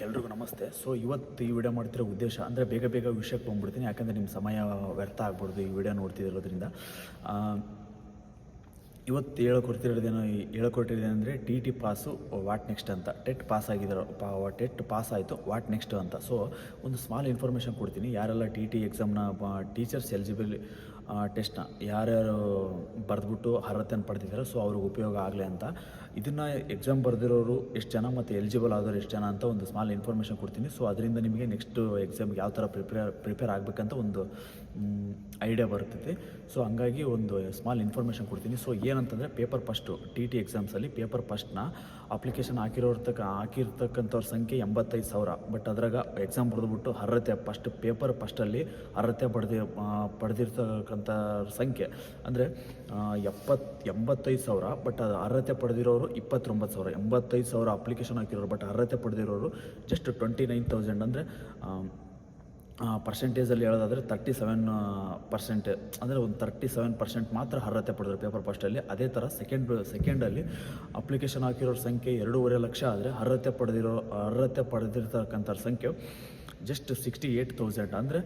ಎಲ್ರಿಗೂ ನಮಸ್ತೆ. ಸೊ ಇವತ್ತು ಈ ವಿಡಿಯೋ ಮಾಡ್ತಿರೋ ಉದ್ದೇಶ ಅಂದರೆ ಬೇಗ ಬೇಗ ವಿಷಯಕ್ಕೆ ಬಂದ್ಬಿಡ್ತೀನಿ, ಯಾಕಂದರೆ ನಿಮ್ಮ ಸಮಯ ವ್ಯರ್ಥ ಆಗ್ಬಾರ್ದು ಈ ವಿಡಿಯೋ ನೋಡ್ತಿರೋದ್ರಿಂದ. ಇವತ್ತು ಹೇಳ್ಕೊಟ್ಟಿರೋದೇನು ಅಂದರೆ ಟಿ ಪಾಸು ವಾಟ್ ನೆಕ್ಸ್ಟ್ ಅಂತ. ಟೆಟ್ ಪಾಸ್ ಆಗಿದ್ದಾರೋ ಟೆಟ್ ಪಾಸ್ ಆಯಿತು, ವಾಟ್ ನೆಕ್ಸ್ಟ್ ಅಂತ. ಸೊ ಒಂದು ಸ್ಮಾಲ್ ಇನ್ಫಾರ್ಮೇಷನ್ ಕೊಡ್ತೀನಿ. ಯಾರೆಲ್ಲ ಟಿ ಎಕ್ಸಾಮ್ನ ಟೀಚರ್ಸ್ ಎಲಿಜಿಬಲ್ ಟೆಸ್ಟ್ನ ಯಾರ್ಯಾರು ಬರೆದ್ಬಿಟ್ಟು ಅರ್ಹತೆಯನ್ನು ಪಡೆದಿದ್ದಾರೆ, ಸೊ ಅವ್ರಿಗೆ ಉಪಯೋಗ ಆಗಲಿ ಅಂತ. ಇದನ್ನು ಎಕ್ಸಾಮ್ ಬರೆದಿರೋರು ಎಷ್ಟು ಜನ ಮತ್ತು ಎಲಿಜಿಬಲ್ ಆದವರು ಎಷ್ಟು ಜನ ಅಂತ ಒಂದು ಸ್ಮಾಲ್ ಇನ್ಫಾರ್ಮೇಷನ್ ಕೊಡ್ತೀನಿ. ಸೊ ಅದರಿಂದ ನಿಮಗೆ ನೆಕ್ಸ್ಟ್ ಎಕ್ಸಾಮ್ಗೆ ಯಾವ ಥರ ಪ್ರಿಪೇರ್ ಆಗಬೇಕಂತ ಒಂದು ಐಡಿಯಾ ಬರ್ತೈತಿ. ಸೊ ಹಂಗಾಗಿ ಒಂದು ಸ್ಮಾಲ್ ಇನ್ಫಾರ್ಮೇಷನ್ ಕೊಡ್ತೀನಿ. ಸೊ ಏನಂತಂದರೆ ಪೇಪರ್ ಫಸ್ಟು ಟಿ ಎಕ್ಸಾಮ್ಸಲ್ಲಿ ಪೇಪರ್ ಫಸ್ಟ್ನ ಅಪ್ಲಿಕೇಶನ್ ಹಾಕಿರ್ತಕ್ಕಂಥವ್ರ ಸಂಖ್ಯೆ 85,000. ಬಟ್ ಅದ್ರಾಗ ಎಕ್ಸಾಮ್ ಬರೆದ್ಬಿಟ್ಟು ಅರ್ಹತೆ ಪೇಪರ್ ಫಸ್ಟಲ್ಲಿ ಅರ್ಹತೆ ಪಡೆದಿರ್ತಕ್ಕಂಥ ಸಂಖ್ಯೆ ಅಂದರೆ 85,000. ಬಟ್ ಅದು ಅರ್ಹತೆ ಪಡೆದಿರೋರು 29,000. 85,000 ಅಪ್ಲಿಕೇಶನ್ ಹಾಕಿರೋರು, ಬಟ್ ಅರ್ಹತೆ ಪಡೆದಿರೋರು ಜಸ್ಟ್ 29,000. ಅಂದರೆ ಪರ್ಸೆಂಟೇಜಲ್ಲಿ ಹೇಳೋದಾದರೆ 37%, ಅಂದರೆ ಒಂದು 37% ಮಾತ್ರ ಅರ್ಹತೆ ಪಡೆದ್ರು ಪೇಪರ್ ಫಸ್ಟಲ್ಲಿ. ಅದೇ ಥರ ಸೆಕೆಂಡಲ್ಲಿ ಅಪ್ಲಿಕೇಶನ್ ಹಾಕಿರೋರ ಸಂಖ್ಯೆ 2.5 ಲಕ್ಷ ಆದರೆ ಅರ್ಹತೆ ಪಡೆದಿರ್ತಕ್ಕಂಥ ಸಂಖ್ಯೆ ಜಸ್ಟ್ 68,000. ಅಂದರೆ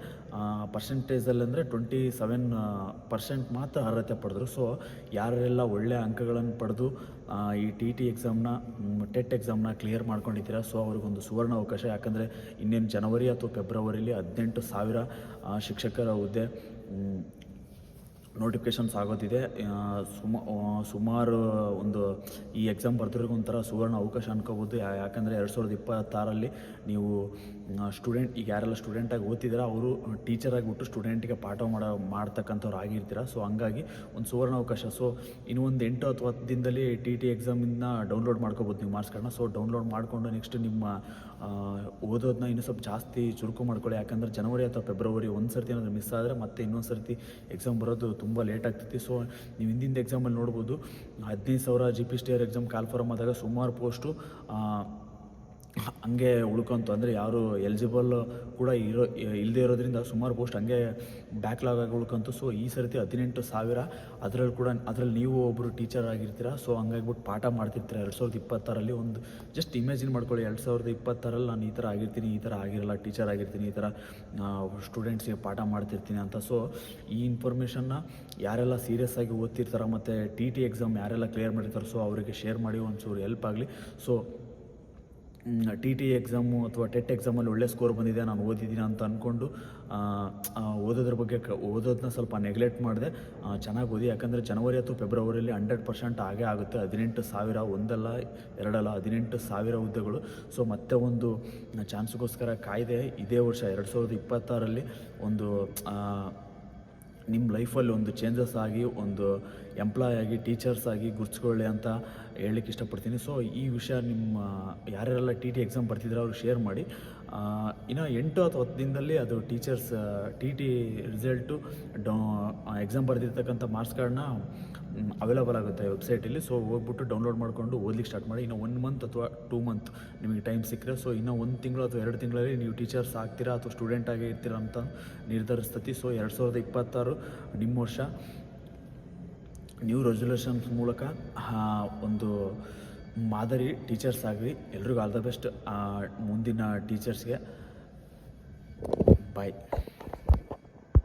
ಪರ್ಸೆಂಟೇಜಲ್ಲಿ ಅಂದರೆ 27% ಮಾತ್ರ ಅರ್ಹತೆ ಪಡೆದ್ರು. ಸೊ ಯಾರೆಲ್ಲ ಒಳ್ಳೆಯ ಅಂಕಗಳನ್ನು ಪಡೆದು ಈ ಟಿ ಎಕ್ಸಾಮ್ನ ಟೆಟ್ ಎಕ್ಸಾಮ್ನ ಕ್ಲಿಯರ್ ಮಾಡ್ಕೊಂಡಿದ್ದೀರಾ, ಸೊ ಅವ್ರಿಗೊಂದು ಸುವರ್ಣ ಅವಕಾಶ. ಯಾಕಂದರೆ ಇನ್ನೇನು ಜನವರಿ ಅಥವಾ ಫೆಬ್ರವರಿಲಿ 18,000 ಶಿಕ್ಷಕರ ಹುದ್ದೆ ನೋಟಿಫಿಕೇಷನ್ಸ್ ಆಗೋದಿದೆ. ಸುಮಾರು ಒಂದು ಈ ಎಕ್ಸಾಮ್ ಬರ್ದಿರೋರಿಗೆ ಒಂಥರ ಸುವರ್ಣ ಅವಕಾಶ ಅನ್ಕೋಬೋದು. ಯಾಕಂದರೆ 2026ರಲ್ಲಿ ನೀವು ಸ್ಟೂಡೆಂಟ್, ಈಗ ಯಾರೆಲ್ಲ ಸ್ಟೂಡೆಂಟಾಗಿ ಓದ್ತಿದ್ದೀರಾ ಅವರು ಟೀಚರಾಗಿ ಬಿಟ್ಟು ಸ್ಟೂಡೆಂಟಿಗೆ ಪಾಠ ಮಾಡ್ತಕ್ಕಂಥವ್ರು ಆಗಿರ್ತೀರ. ಸೊ ಹಂಗಾಗಿ ಒಂದು ಸುವರ್ಣ ಅವಕಾಶ. ಸೊ ಇನ್ನೂ ಒಂದು 8 ಅಥವಾ 10 ದಿನದಲ್ಲಿ ಟಿ ಎಕ್ಸಾಮಿಂದ ಡೌನ್ಲೋಡ್ ಮಾಡ್ಕೋಬೋದು ನೀವು ಮಾರ್ಕ್ಸ್ ಕಾರ್ಡ್ನ. ಸೊ ಡೌನ್ಲೋಡ್ ಮಾಡಿಕೊಂಡು ನೆಕ್ಸ್ಟ್ ನಿಮ್ಮ ಓದೋದನ್ನ ಇನ್ನೂ ಸ್ವಲ್ಪ ಜಾಸ್ತಿ ಚುರುಕು ಮಾಡ್ಕೊಳ್ಳಿ. ಯಾಕಂದರೆ ಜನವರಿ ಅಥವಾ ಫೆಬ್ರವರಿ ಒಂದು ಸರ್ತಿ ಏನಾದರೂ ಮಿಸ್ ಆದರೆ ಮತ್ತೆ ಇನ್ನೊಂದು ಸರ್ತಿ ಎಕ್ಸಾಮ್ ಬರೋದು ತುಂಬ ಲೇಟ್ ಆಗ್ತೈತಿ. ಸೊ ನೀವು ಹಿಂದಿನ ಎಕ್ಸಾಮಲ್ಲಿ ನೋಡ್ಬೋದು 15,000 GP ಎಕ್ಸಾಮ್ ಕಾಲ್ಫಾರಮ್ ಆದಾಗ ಸುಮಾರು ಪೋಸ್ಟು ಹಂಗೆ ಉಳ್ಕೊಂತು. ಅಂದರೆ ಯಾರು ಎಲಿಜಿಬಲ್ ಕೂಡ ಇಲ್ಲದೆ ಇರೋದ್ರಿಂದ ಸುಮಾರು ಪೋಸ್ಟ್ ಹಂಗೆ ಬ್ಯಾಕ್ಲಾಗ್ ಆಗಿ ಉಳ್ಕೊಂತು. ಸೊ ಈ ಸರ್ತಿ 18,000 ಅದರಲ್ಲಿ ನೀವು ಒಬ್ಬರು ಟೀಚರ್ ಆಗಿರ್ತೀರ. ಸೊ ಹಂಗಾಗಿಬಿಟ್ಟು ಪಾಠ ಮಾಡ್ತಿರ್ತೀರ 2026ರಲ್ಲಿ. ಒಂದು ಜಸ್ಟ್ ಇಮ್ಯಾಜಿನ್ ಮಾಡ್ಕೊಳ್ಳಿ, 2026ರಲ್ಲಿ ನಾನು ಈ ಥರ ಆಗಿರ್ತೀನಿ, ಈ ಥರ ಆಗಿರಲ್ಲ, ಟೀಚರ್ ಆಗಿರ್ತೀನಿ, ಈ ಥರ ಸ್ಟೂಡೆಂಟ್ಸ್ಗೆ ಪಾಠ ಮಾಡ್ತಿರ್ತೀನಿ ಅಂತ. ಸೊ ಈ ಇನ್ಫಾರ್ಮೇಷನ್ನ ಯಾರೆಲ್ಲ ಸೀರಿಯಸ್ ಆಗಿ ಓದ್ತಿರ್ತಾರೆ ಮತ್ತು ಟಿ ಎಕ್ಸಾಮ್ ಯಾರೆಲ್ಲ ಕ್ಲಿಯರ್ ಮಾಡಿರ್ತಾರೆ, ಸೊ ಅವರಿಗೆ ಶೇರ್ ಮಾಡಿ ಒಂಚೂರು ಹೆಲ್ಪ್ ಆಗಲಿ. ಸೊ ಟಿ ಎಕ್ಸಾಮು ಅಥವಾ ಟೆಟ್ ಎಕ್ಸಾಮಲ್ಲಿ ಒಳ್ಳೆ ಸ್ಕೋರ್ ಬಂದಿದೆ, ನಾನು ಓದಿದ್ದೀನಿ ಅಂತ ಅಂದ್ಕೊಂಡು ಓದೋದನ್ನ ಸ್ವಲ್ಪ ನೆಗ್ಲೆಕ್ಟ್ ಮಾಡಿದೆ. ಚೆನ್ನಾಗಿ ಓದಿ. ಯಾಕಂದರೆ ಜನವರಿ ಅಥವಾ ಫೆಬ್ರವರಿಯಲ್ಲಿ 100% ಆಗೇ ಆಗುತ್ತೆ. 18,000 ಒಂದಲ್ಲ ಎರಡಲ್ಲ 18,000 ಹುದ್ದೆಗಳು. ಸೊ ಮತ್ತೆ ಒಂದು ಚಾನ್ಸ್ಗೋಸ್ಕರ ಕಾಯ್ದೆ ಇದೇ ವರ್ಷ 2026ರಲ್ಲಿ ಒಂದು ನಿಮ್ಮ ಲೈಫಲ್ಲಿ ಒಂದು ಚೇಂಜಸ್ ಆಗಿ ಒಂದು ಎಂಪ್ಲಾಯ್ ಆಗಿ ಟೀಚರ್ಸ್ ಆಗಿ ಗುರ್ಸ್ಕೊಳ್ಳಿ ಅಂತ ಹೇಳಲಿಕ್ಕೆ ಇಷ್ಟಪಡ್ತೀನಿ. ಸೊ ಈ ವಿಷಯ ನಿಮ್ಮ ಯಾರ್ಯಾರೆಲ್ಲ ಟಿ ಎಕ್ಸಾಮ್ ಬರ್ತಿದ್ರೆ ಅವ್ರಿಗೆ ಶೇರ್ ಮಾಡಿ. ಇನ್ನು 8 ಅಥವಾ 10 ದಿನದಲ್ಲಿ ಅದು ಟೀಚರ್ಸ್ ಟಿ ರಿಸಲ್ಟು ಎಕ್ಸಾಮ್ ಬರೆದಿರ್ತಕ್ಕಂಥ ಮಾರ್ಕ್ಸ್ ಕಾರ್ಡ್ನ ಅವೈಲೇಬಲ್ ಆಗುತ್ತೆ ವೆಬ್ಸೈಟಲ್ಲಿ. ಸೊ ಹೋಗ್ಬಿಟ್ಟು ಡೌನ್ಲೋಡ್ ಮಾಡಿಕೊಂಡು ಓದ್ಲಿಕ್ಕೆ ಸ್ಟಾರ್ಟ್ ಮಾಡಿ. ಇನ್ನು 1 ಮಂತ್ ಅಥವಾ 2 ಮಂತ್ ನಿಮಗೆ ಟೈಮ್ ಸಿಕ್ಕರೆ, ಸೊ ಇನ್ನೂ 1 ತಿಂಗಳು ಅಥವಾ 2 ತಿಂಗಳಲ್ಲಿ ನೀವು ಟೀಚರ್ಸ್ ಆಗ್ತೀರಾ ಅಥವಾ ಸ್ಟೂಡೆಂಟ್ ಆಗೇ ಇರ್ತೀರಾ ಅಂತ ನಿರ್ಧರಿಸ್ತತಿ. ಸೊ 2026 ನಿಮ್ಮ ವರ್ಷ. ನ್ಯೂ ರೆಸಲ್ಯೂಷನ್ಸ್ ಮೂಲಕ ಒಂದು ಮಾದರಿ ಟೀಚರ್ಸ್ ಆಗಲಿ. ಎಲ್ರಿಗೂ ಆಲ್ ದ ಬೆಸ್ಟ್ ಮುಂದಿನ ಟೀಚರ್ಸ್ಗೆ. ಬಾಯ್.